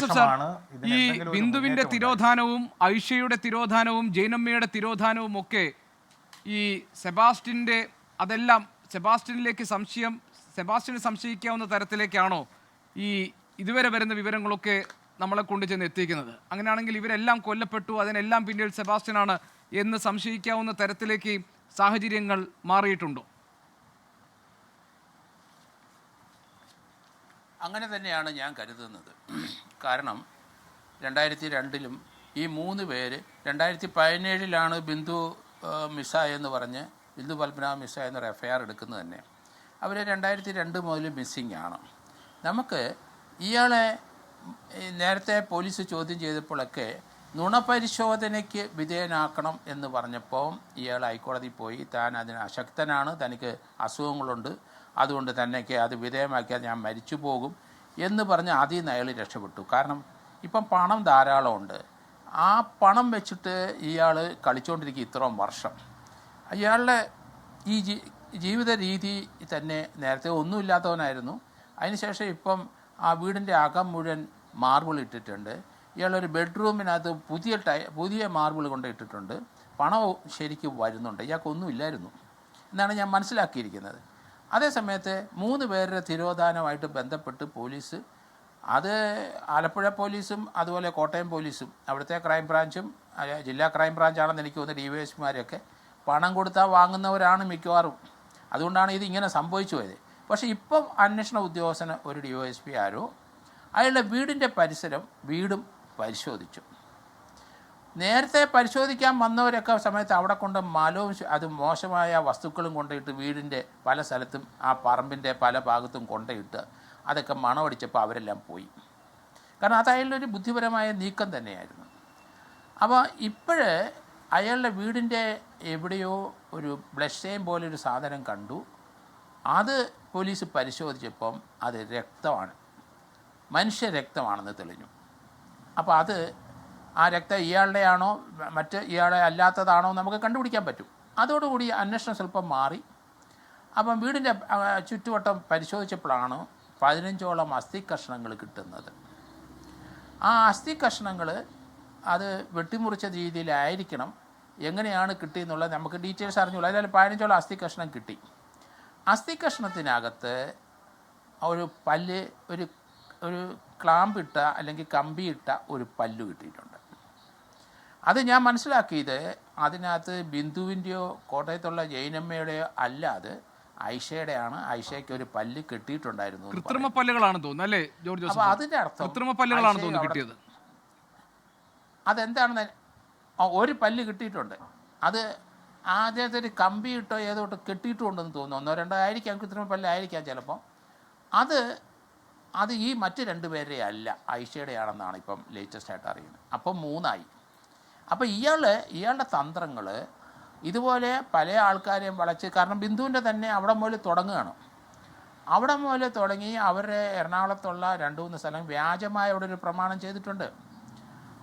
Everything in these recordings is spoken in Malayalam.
വർഷമാണ് ഈ ബിന്ദുവിന്റെ തിരോധാനവും ഐഷയുടെ തിരോധാനവും ജൈനമ്മയുടെ തിരോധാനവും ഒക്കെ ഈ സെബാസ്റ്റ്യന്റെ അതെല്ലാം സെബാസ്റ്റ്യനിലേക്ക് സെബാസ്റ്റ്യനെ സംശയിക്കാവുന്ന തരത്തിലേക്കാണോ ഈ ഇതുവരെ വരുന്ന വിവരങ്ങളൊക്കെ നമ്മളെ കൊണ്ടുചെന്ന് എത്തിക്കുന്നത്? അങ്ങനെയാണെങ്കിൽ ഇവരെല്ലാം കൊല്ലപ്പെട്ടു, അതിനെല്ലാം പിന്നിൽ സെബാസ്റ്റ്യനാണ് എന്ന് സംശയിക്കാവുന്ന തരത്തിലേക്ക് സാഹചര്യങ്ങൾ മാറിയിട്ടുണ്ടോ? അങ്ങനെ തന്നെയാണ് ഞാൻ കരുതുന്നത്. കാരണം 2002 ഈ 3 പേര് 2017 ബിന്ദു മിസ്സായെന്ന് പറഞ്ഞ് ബിന്ദു പത്മനാഭ മിസ്സായെന്നൊരു FIR എടുക്കുന്നത് തന്നെ. അവർ 2002 മുതൽ മിസ്സിങ് ആണ്. നമുക്ക് ഇയാളെ നേരത്തെ പോലീസ് ചോദ്യം ചെയ്തപ്പോഴൊക്കെ നുണപരിശോധനയ്ക്ക് വിധേയനാക്കണം എന്ന് പറഞ്ഞപ്പോൾ ഇയാൾ ഹൈക്കോടതിയിൽ പോയി താൻ അതിന് അശക്തനാണ്, തനിക്ക് അസുഖങ്ങളുണ്ട്, അതുകൊണ്ട് തന്നെയൊക്കെ അത് വിധേയമാക്കിയാൽ ഞാൻ മരിച്ചു പോകും എന്ന് പറഞ്ഞ് അതിൽ നിന്ന് അയാൾ രക്ഷപ്പെട്ടു. കാരണം ഇപ്പം പണം ധാരാളമുണ്ട്. ആ പണം വെച്ചിട്ട് ഇയാൾ കളിച്ചുകൊണ്ടിരിക്കുക ഇത്രയും വർഷം. അയാളുടെ ഈ ജീവിത രീതി തന്നെ നേരത്തെ ഒന്നുമില്ലാത്തവനായിരുന്നു. അതിനുശേഷം ഇപ്പം ആ വീടിൻ്റെ അകം മുഴുവൻ മാർബിൾ ഇട്ടിട്ടുണ്ട്. ഇയാളൊരു ബെഡ്റൂമിനകത്ത് പുതിയ മാർബിൾ കൊണ്ട് ഇട്ടിട്ടുണ്ട്. പണം ശരിക്കും വരുന്നുണ്ട്. ഇയാൾക്കൊന്നും ഇല്ലായിരുന്നു എന്നാണ് ഞാൻ മനസ്സിലാക്കിയിരിക്കുന്നത്. അതേസമയത്ത് 3 പേരുടെ തിരോധാനമായിട്ട് ബന്ധപ്പെട്ട് പോലീസ്, അത് ആലപ്പുഴ പോലീസും അതുപോലെ കോട്ടയം പോലീസും അവിടുത്തെ ക്രൈംബ്രാഞ്ചും ജില്ലാ ക്രൈംബ്രാഞ്ചാണെന്ന് എനിക്ക് തോന്നുന്നു DYSPമാരൊക്കെ പണം കൊടുത്താൽ വാങ്ങുന്നവരാണ് മിക്കവാറും. അതുകൊണ്ടാണ് ഇത് ഇങ്ങനെ സംഭവിച്ചു പോയത്. പക്ഷേ ഇപ്പം അന്വേഷണ ഉദ്യോഗസ്ഥന് ഒരു DYSP ആരോ അയാളുടെ വീടിൻ്റെ വീടും പരിശോധിച്ചു. നേരത്തെ പരിശോധിക്കാൻ വന്നവരൊക്കെ സമയത്ത് അവിടെ കൊണ്ട് മലവും അത് മോശമായ വസ്തുക്കളും കൊണ്ടുപോയിട്ട് വീടിൻ്റെ പല സ്ഥലത്തും ആ പറമ്പിൻ്റെ പല ഭാഗത്തും കൊണ്ടുപോയിട്ട് അതൊക്കെ മണമടിച്ചപ്പോൾ അവരെല്ലാം പോയി. കാരണം അത് അയാളുടെ ഒരു ബുദ്ധിപരമായ നീക്കം തന്നെയായിരുന്നു. അപ്പോൾ ഇപ്പോഴ് അയാളുടെ വീടിൻ്റെ എവിടെയോ ഒരു ബ്ലഡ് സ്റ്റെയിൻ പോലൊരു സാധനം കണ്ടു. അത് പോലീസ് പരിശോധിച്ചപ്പം അത് രക്തമാണ്, മനുഷ്യരക്തമാണെന്ന് തെളിഞ്ഞു. അപ്പോൾ ആ രക്തം ഇയാളുടെ ആണോ മറ്റ് ഇയാളെ അല്ലാത്തതാണോ നമുക്ക് കണ്ടുപിടിക്കാൻ പറ്റും. അതോടുകൂടി അന്വേഷണം സ്വല്പം മാറി. അപ്പം വീടിൻ്റെ ചുറ്റുവട്ടം പരിശോധിച്ചപ്പോഴാണ് 15ഓളം അസ്ഥി കഷ്ണങ്ങൾ കിട്ടുന്നത്. ആ അസ്ഥി കഷ്ണങ്ങൾ അത് വെട്ടിമുറിച്ച രീതിയിലായിരിക്കണം. എങ്ങനെയാണ് കിട്ടിയെന്നുള്ളത് നമുക്ക് ഡീറ്റെയിൽസ് അറിഞ്ഞുള്ളൂ. അതിൽ 15ഓളം അസ്ഥി കഷ്ണം കിട്ടി. അസ്ഥി കഷ്ണത്തിനകത്ത് ഒരു പല്ല്, ഒരു ക്ലാമ്പിട്ട അല്ലെങ്കിൽ കമ്പിയിട്ട ഒരു പല്ല് കിട്ടിയിട്ടുണ്ട്. അത് ഞാൻ മനസ്സിലാക്കിയത് അതിനകത്ത് ബിന്ദുവിൻ്റെയോ കോട്ടയത്തുള്ള ജൈനമ്മയുടെയോ അല്ലാതെ ഐഷയുടെയാണ്. ഐഷയ്ക്ക് ഒരു പല്ല് കിട്ടിയിട്ടുണ്ടായിരുന്നു. കൃത്രിമ പല്ലുകളാണ് തോന്നുന്നു അല്ലേ ജോർജ്? അപ്പോൾ അതിൻ്റെ അർത്ഥം കൃത്രിമ പല്ലുകളാണ് തോന്നുന്നു കിട്ടിയത്. അതെന്താണെന്ന് ഒരു പല്ല് കിട്ടിയിട്ടുണ്ട്. അത് ആദ്യത്തെ ഒരു കമ്പിയിട്ടോ ഏതോട്ട് കെട്ടിയിട്ടുണ്ടെന്ന് തോന്നുന്നു. 1-2 ആയിരിക്കാം, കൃത്രിമ പല്ലായിരിക്കാം ചിലപ്പോൾ. അത് ഈ മറ്റ് 2 പേരുടെ അല്ല, ഐഷയുടെ ആണെന്നാണ് ഇപ്പം ലേറ്റസ്റ്റ് ആയിട്ട് അറിയുന്നത്. അപ്പം 3 ആയി. അപ്പോൾ ഇയാളുടെ തന്ത്രങ്ങൾ ഇതുപോലെ പല ആൾക്കാരെയും വളച്ച്, കാരണം ബിന്ദുവിൻ്റെ തന്നെ അവിടെ മുതൽ തുടങ്ങുകയാണ്. അവിടെ മുതൽ തുടങ്ങി അവരുടെ എറണാകുളത്തുള്ള 2-3 സ്ഥലം വ്യാജമായ അവിടെ ഒരു പ്രമാണം ചെയ്തിട്ടുണ്ട്.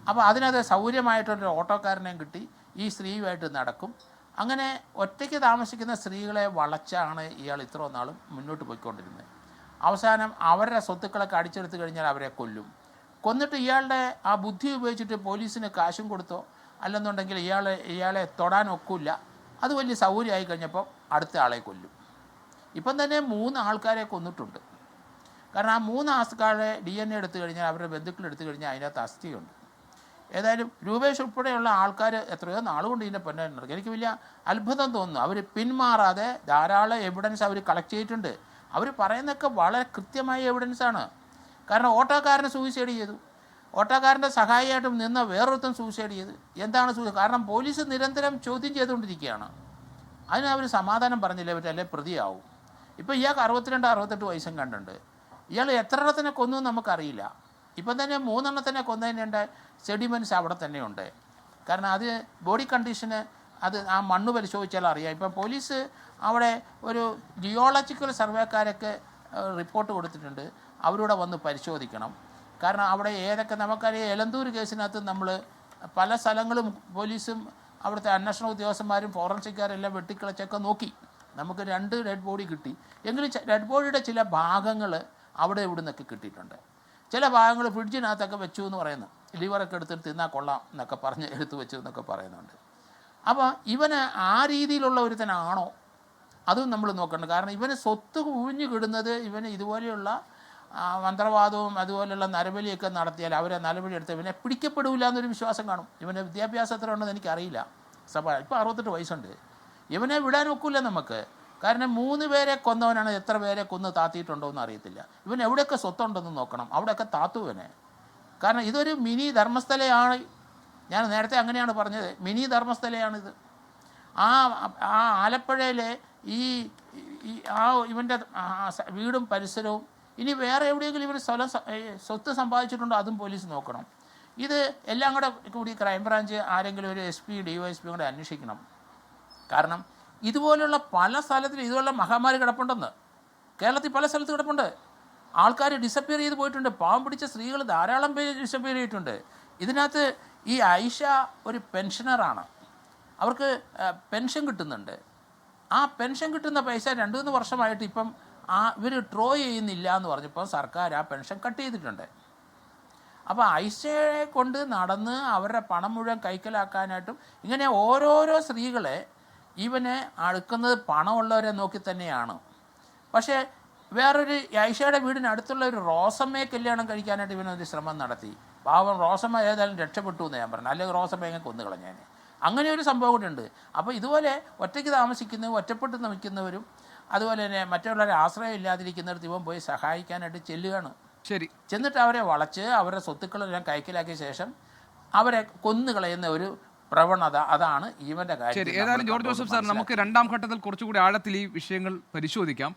അപ്പോൾ അതിനകത്ത് സൗകര്യമായിട്ടൊരു ഓട്ടോക്കാരനെയും കിട്ടി, ഈ സ്ത്രീയുമായിട്ട് നടക്കും. അങ്ങനെ ഒറ്റയ്ക്ക് താമസിക്കുന്ന സ്ത്രീകളെ വളച്ചാണ് ഇയാൾ ഇത്രയും നാളും മുന്നോട്ട് പോയിക്കൊണ്ടിരുന്നത്. അവസാനം അവരുടെ സ്വത്തുക്കളൊക്കെ അടിച്ചെടുത്ത് കഴിഞ്ഞാൽ അവരെ കൊന്നിട്ട് ഇയാളുടെ ആ ബുദ്ധി ഉപയോഗിച്ചിട്ട് പോലീസിന് കാശും കൊടുത്തോ അല്ലെന്നുണ്ടെങ്കിൽ ഇയാളെ തൊടാൻ ഒക്കില്ല. അത് വലിയ സൗകര്യമായി കഴിഞ്ഞപ്പോൾ അടുത്ത ആളെ കൊല്ലും. ഇപ്പം തന്നെ 3 ആൾക്കാരെ കൊന്നിട്ടുണ്ട്. കാരണം ആ 3 ആൾക്കാരെ DNA എടുത്തു കഴിഞ്ഞാൽ അവരുടെ ബന്ധുക്കൾ എടുത്തു കഴിഞ്ഞാൽ അതിനകത്ത് അസ്ഥിയുണ്ട്. ഏതായാലും രൂപേഷ് ഉൾപ്പെടെയുള്ള ആൾക്കാർ എത്രയോ നാളുകൊണ്ട് ഇതിൻ്റെ പൊന്നെ നടക്കും. എനിക്ക് വലിയ അത്ഭുതം തോന്നുന്നു. അവർ പിന്മാറാതെ ധാരാളം എവിഡൻസ് അവർ കളക്ട് ചെയ്തിട്ടുണ്ട്. അവർ പറയുന്നതൊക്കെ വളരെ കൃത്യമായ എവിഡൻസാണ്. കാരണം ഓട്ടോക്കാരനെ സൂയിസൈഡ് ചെയ്തു, ഓട്ടോക്കാരൻ്റെ സഹായിയായിട്ടും നിന്ന വേറൊരുത്തം സൂയിസൈഡ് ചെയ്തു. എന്താണ് കാരണം പോലീസ് നിരന്തരം ചോദ്യം ചെയ്തുകൊണ്ടിരിക്കുകയാണ്. അതിന് അവർ സമാധാനം പറഞ്ഞില്ല, അല്ലെ പ്രതിയാവും. ഇപ്പോൾ ഇയാൾക്ക് 62-68 വയസ്സും കണ്ടുണ്ട്. ഇയാൾ എത്ര എണ്ണത്തിനെ കൊന്നു നമുക്കറിയില്ല. ഇപ്പം തന്നെ 3 എണ്ണത്തിനെ കൊന്നതിൻ്റെ സെഡിമെൻറ്റ്സ് അവിടെ തന്നെയുണ്ട്. കാരണം അത് ബോഡി കണ്ടീഷന് അത് ആ മണ്ണ് പരിശോധിച്ചാൽ അറിയാം. ഇപ്പം പോലീസ് അവിടെ ഒരു ജിയോളജിക്കൽ സർവേക്കാരൊക്കെ റിപ്പോർട്ട് കൊടുത്തിട്ടുണ്ട്. അവരൂടെ വന്ന് പരിശോധിക്കണം. കാരണം അവിടെ ഏതൊക്കെ നമുക്കറിയാം, എലന്തൂർ കേസിനകത്ത് നമ്മൾ പല സ്ഥലങ്ങളും പോലീസും അവിടുത്തെ അന്വേഷണ ഉദ്യോഗസ്ഥന്മാരും ഫോറൻസിക്കാരെല്ലാം വെട്ടിക്കിളച്ചൊക്കെ നോക്കി. നമുക്ക് 2 ഡെഡ് ബോഡി കിട്ടി. എങ്കിലും ഡെഡ് ബോഡിയുടെ ചില ഭാഗങ്ങൾ അവിടെ ഇവിടെ നിന്നൊക്കെ കിട്ടിയിട്ടുണ്ട്. ചില ഭാഗങ്ങൾ ഫ്രിഡ്ജിനകത്തൊക്കെ വെച്ചു എന്ന് പറയുന്നു. ലിവറൊക്കെ എടുത്തിട്ട് തിന്നാൽ കൊള്ളാം എന്നൊക്കെ പറഞ്ഞ് എടുത്ത് വെച്ചു എന്നൊക്കെ പറയുന്നുണ്ട്. അപ്പോൾ ഇവന് ആ രീതിയിലുള്ള ഒരുത്തനാണോ അതും നമ്മൾ നോക്കണം. കാരണം ഇവന് സ്വത്ത് കുഴിഞ്ഞു കിടുന്നത് ഇവന് ഇതുപോലെയുള്ള മന്ത്രവാദവും അതുപോലെയുള്ള നരബലിയൊക്കെ നടത്തിയാൽ അവരെ നരബലി എടുത്ത് ഇവനെ പിടിക്കപ്പെടില്ല എന്നൊരു വിശ്വാസം കാണും. ഇവന് വിദ്യാഭ്യാസം എത്ര ഉണ്ടെന്ന് എനിക്കറിയില്ല. ഇപ്പോൾ 68 വയസ്സുണ്ട്. ഇവനെ വിടാൻ ഒക്കില്ല നമുക്ക്. കാരണം 3 പേരെ കൊന്നവനാണ്. എത്ര പേരെ കൊന്ന് താത്തിയിട്ടുണ്ടോ എന്ന് അറിയത്തില്ല. ഇവൻ എവിടെയൊക്കെ സ്വത്തുണ്ടെന്ന് നോക്കണം. അവിടെയൊക്കെ താത്തുവനെ. കാരണം ഇതൊരു മിനി ധർമ്മസ്ഥലയാണ്. ഞാൻ നേരത്തെ അങ്ങനെയാണ് പറഞ്ഞത്, മിനി ധർമ്മസ്ഥലയാണിത്. ആ ആലപ്പുഴയിലെ ഈ ഇവൻ്റെ വീടും പരിസരവും ഇനി വേറെ എവിടെയെങ്കിലും ഇവർ സ്വത്ത് സമ്പാദിച്ചിട്ടുണ്ടോ അതും പോലീസ് നോക്കണം. ഇത് എല്ലാം കൂടി ക്രൈംബ്രാഞ്ച് ആരെങ്കിലും ഒരു SP DYSP കൂടെ അന്വേഷിക്കണം. കാരണം ഇതുപോലുള്ള പല സ്ഥലത്തിലും ഇതുപോലുള്ള മഹാമാരി കിടപ്പുണ്ടെന്ന്. കേരളത്തിൽ പല സ്ഥലത്ത് കിടപ്പുണ്ട്. ആൾക്കാർ ഡിസപ്പിയർ ചെയ്ത് പോയിട്ടുണ്ട്. പാവം പിടിച്ച സ്ത്രീകൾ ധാരാളം പേര് ഡിസപ്പിയർ ചെയ്തിട്ടുണ്ട്. ഇതിനകത്ത് ഈ ഐഷ ഒരു പെൻഷനറാണ്. അവർക്ക് പെൻഷൻ കിട്ടുന്നുണ്ട്. ആ പെൻഷൻ കിട്ടുന്ന പൈസ 2-3 വർഷമായിട്ട് ഇപ്പം ഇവർ ഡ്രോ ചെയ്യുന്നില്ല എന്ന് പറഞ്ഞപ്പോൾ സർക്കാർ ആ പെൻഷൻ കട്ട് ചെയ്തിട്ടുണ്ട്. അപ്പോൾ ഐഷയെ കൊണ്ട് നടന്ന് അവരുടെ പണം മുഴുവൻ കൈക്കലാക്കാനായിട്ടും ഇങ്ങനെ ഓരോരോ സ്ത്രീകളെ ഇവനെ അടുക്കുന്നത് പണമുള്ളവരെ നോക്കി തന്നെയാണ്. പക്ഷേ വേറൊരു ഐഷയുടെ വീടിനടുത്തുള്ള ഒരു റോസമ്മയെ കല്യാണം കഴിക്കാനായിട്ട് ഇവനൊരു ശ്രമം നടത്തി. പാവം റോസമ്മ ഏതായാലും രക്ഷപ്പെട്ടു എന്ന് ഞാൻ പറഞ്ഞു. അല്ലെങ്കിൽ റോസമ്മ എങ്ങനെ കൊന്നു കളഞ്ഞേനെ. അങ്ങനെ ഒരു സംഭവം കൂടി ഉണ്ട്. അപ്പോൾ ഇതുപോലെ ഒറ്റയ്ക്ക് താമസിക്കുന്നവരും ഒറ്റപ്പെട്ട് നിൽക്കുന്നവരും അതുപോലെ തന്നെ മറ്റുള്ളവരെ ആശ്രയം ഇല്ലാതിരിക്കുന്നിടത്ത് ഇവൻ പോയി സഹായിക്കാനായിട്ട് ചെല്ലുകയാണ്. ശരി. ചെന്നിട്ട് അവരെ വളച്ച് അവരുടെ സ്വത്തുക്കളെല്ലാം കൈക്കലാക്കിയ ശേഷം അവരെ കൊന്നുകളയുന്ന ഒരു പ്രവണത, അതാണ് ഇവൻ്റെ കാര്യം. ഏതായാലും ജോർജ് ജോസഫ് സാർ, നമുക്ക് രണ്ടാം ഘട്ടത്തിൽ കുറച്ചുകൂടി ആഴത്തിൽ ഈ വിഷയങ്ങൾ പരിശോധിക്കാം.